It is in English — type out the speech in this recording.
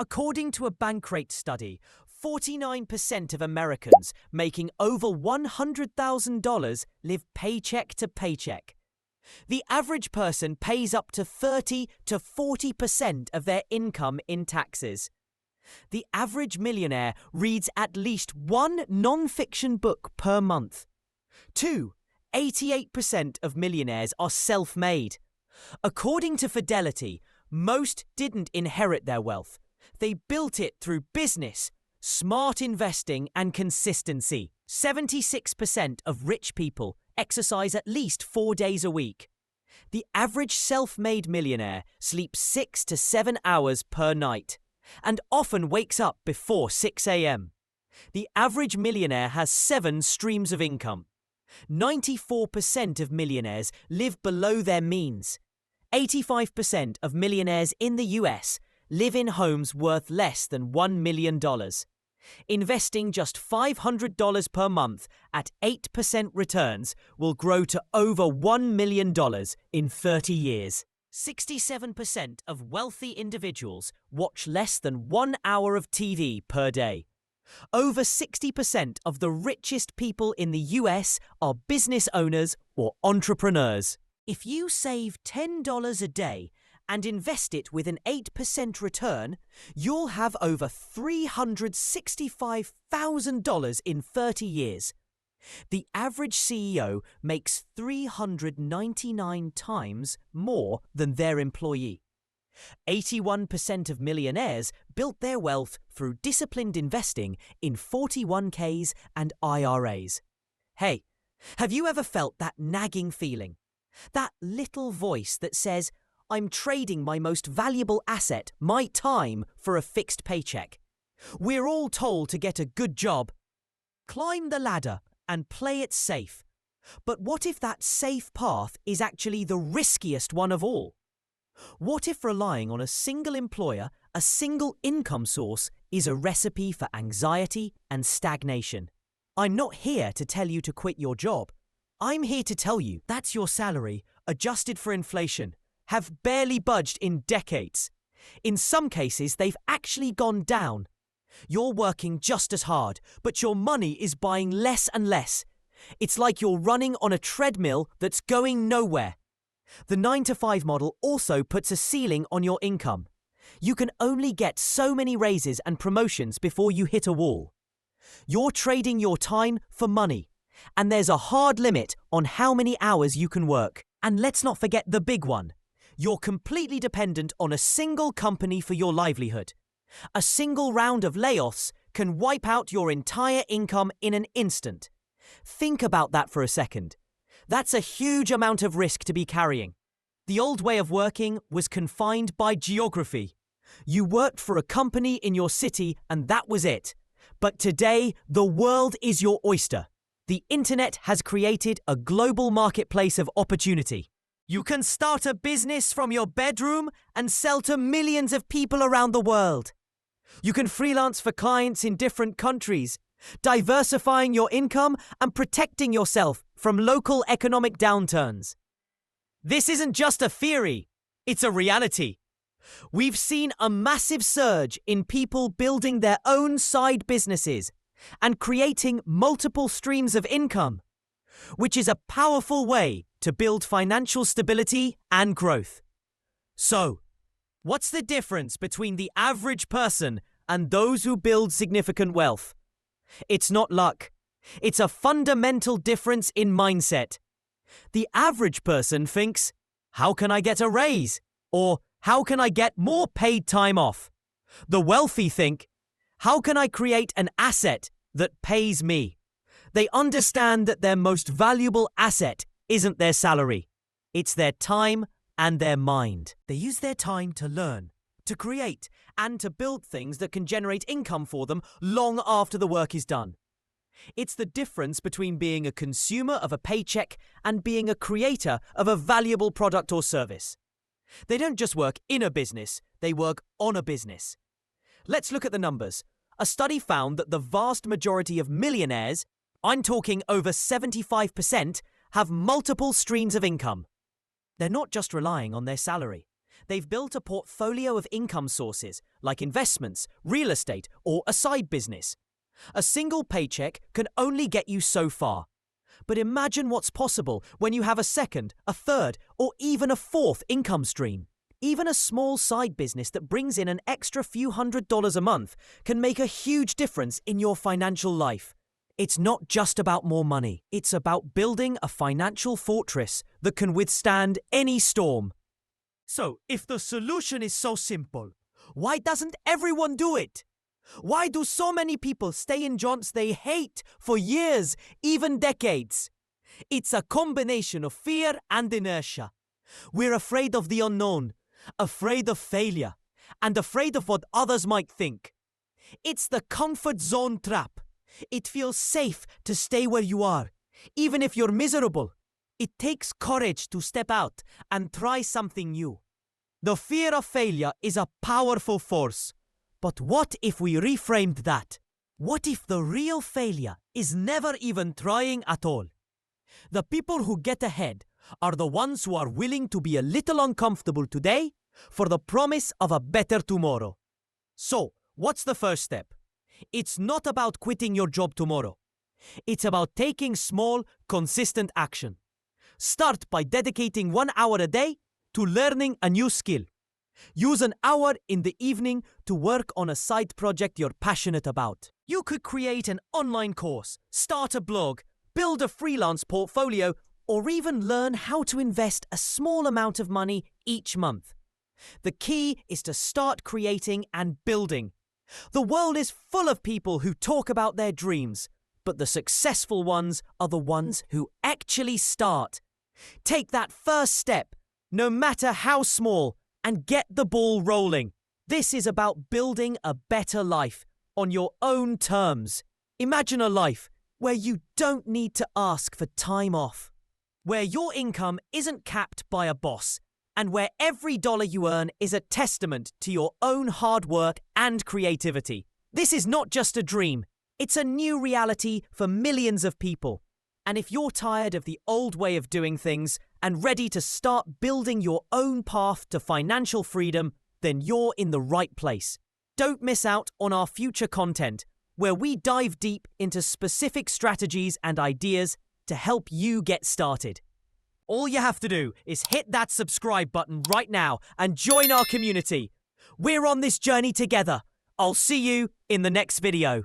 According to a Bankrate study, 49% of Americans making over $100,000 live paycheck to paycheck. The average person pays up to 30 to 40% of their income in taxes. The average millionaire reads at least one non-fiction book per month. 2. 88% of millionaires are self-made. According to Fidelity, most didn't inherit their wealth. They built it through business, smart investing, and consistency. 76% of rich people exercise at least 4 days a week. The average self-made millionaire sleeps 6 to 7 hours per night and often wakes up before 6 a.m. The average millionaire has 7 streams of income. 94% of millionaires live below their means. 85% of millionaires in the US live in homes worth less than $1 million. Investing just $500 per month at 8% returns will grow to over $1 million in 30 years. 67% of wealthy individuals watch less than 1 hour of TV per day. Over 60% of the richest people in the US are business owners or entrepreneurs. If you save $10 a day and invest it with an 8% return, you'll have over $365,000 in 30 years. The average CEO makes 399 times more than their employee. 81% of millionaires built their wealth through disciplined investing in 401ks and IRAs. Hey, have you ever felt that nagging feeling? That little voice that says, I'm trading my most valuable asset, my time, for a fixed paycheck. We're all told to get a good job, climb the ladder, and play it safe. But what if that safe path is actually the riskiest one of all? What if relying on a single employer, a single income source, is a recipe for anxiety and stagnation? I'm not here to tell you to quit your job. I'm here to tell you that's your salary, adjusted for inflation, have barely budged in decades. In some cases, they've actually gone down. You're working just as hard, but your money is buying less and less. It's like you're running on a treadmill that's going nowhere. The 9-to-5 model also puts a ceiling on your income. You can only get so many raises and promotions before you hit a wall. You're trading your time for money, and there's a hard limit on how many hours you can work. And let's not forget the big one. You're completely dependent on a single company for your livelihood. A single round of layoffs can wipe out your entire income in an instant. Think about that for a second. That's a huge amount of risk to be carrying. The old way of working was confined by geography. You worked for a company in your city and that was it. But today, the world is your oyster. The internet has created a global marketplace of opportunity. You can start a business from your bedroom and sell to millions of people around the world. You can freelance for clients in different countries, diversifying your income and protecting yourself from local economic downturns. This isn't just a theory, it's a reality. We've seen a massive surge in people building their own side businesses and creating multiple streams of income, which is a powerful way to build financial stability and growth. So, what's the difference between the average person and those who build significant wealth? It's not luck. It's a fundamental difference in mindset. The average person thinks, how can I get a raise? Or how can I get more paid time off? The wealthy think, how can I create an asset that pays me? They understand that their most valuable asset isn't their salary. It's their time and their mind. They use their time to learn, to create, and to build things that can generate income for them long after the work is done. It's the difference between being a consumer of a paycheck and being a creator of a valuable product or service. They don't just work in a business, they work on a business. Let's look at the numbers. A study found that the vast majority of millionaires, I'm talking over 75%, have multiple streams of income. They're not just relying on their salary. They've built a portfolio of income sources, like investments, real estate, or a side business. A single paycheck can only get you so far. But imagine what's possible when you have a second, a third, or even a fourth income stream. Even a small side business that brings in an extra few $100s a month can make a huge difference in your financial life. It's not just about more money. It's about building a financial fortress that can withstand any storm. So, if the solution is so simple, why doesn't everyone do it? Why do so many people stay in jobs they hate for years, even decades? It's a combination of fear and inertia. We're afraid of the unknown, afraid of failure, and afraid of what others might think. It's the comfort zone trap. It feels safe to stay where you are, even if you're miserable. It takes courage to step out and try something new. The fear of failure is a powerful force. But what if we reframed that? What if the real failure is never even trying at all? The people who get ahead are the ones who are willing to be a little uncomfortable today for the promise of a better tomorrow. So, what's the first step? It's not about quitting your job tomorrow. It's about taking small, consistent action. Start by dedicating 1 hour a day to learning a new skill. Use an hour in the evening to work on a side project you're passionate about. You could create an online course, start a blog, build a freelance portfolio, or even learn how to invest a small amount of money each month. The key is to start creating and building. The world is full of people who talk about their dreams, but the successful ones are the ones who actually start. Take that first step, no matter how small, and get the ball rolling. This is about building a better life on your own terms. Imagine a life where you don't need to ask for time off, where your income isn't capped by a boss, and where every dollar you earn is a testament to your own hard work and creativity. This is not just a dream. It's a new reality for millions of people. And if you're tired of the old way of doing things and ready to start building your own path to financial freedom, then you're in the right place. Don't miss out on our future content, where we dive deep into specific strategies and ideas to help you get started. All you have to do is hit that subscribe button right now and join our community. We're on this journey together. I'll see you in the next video.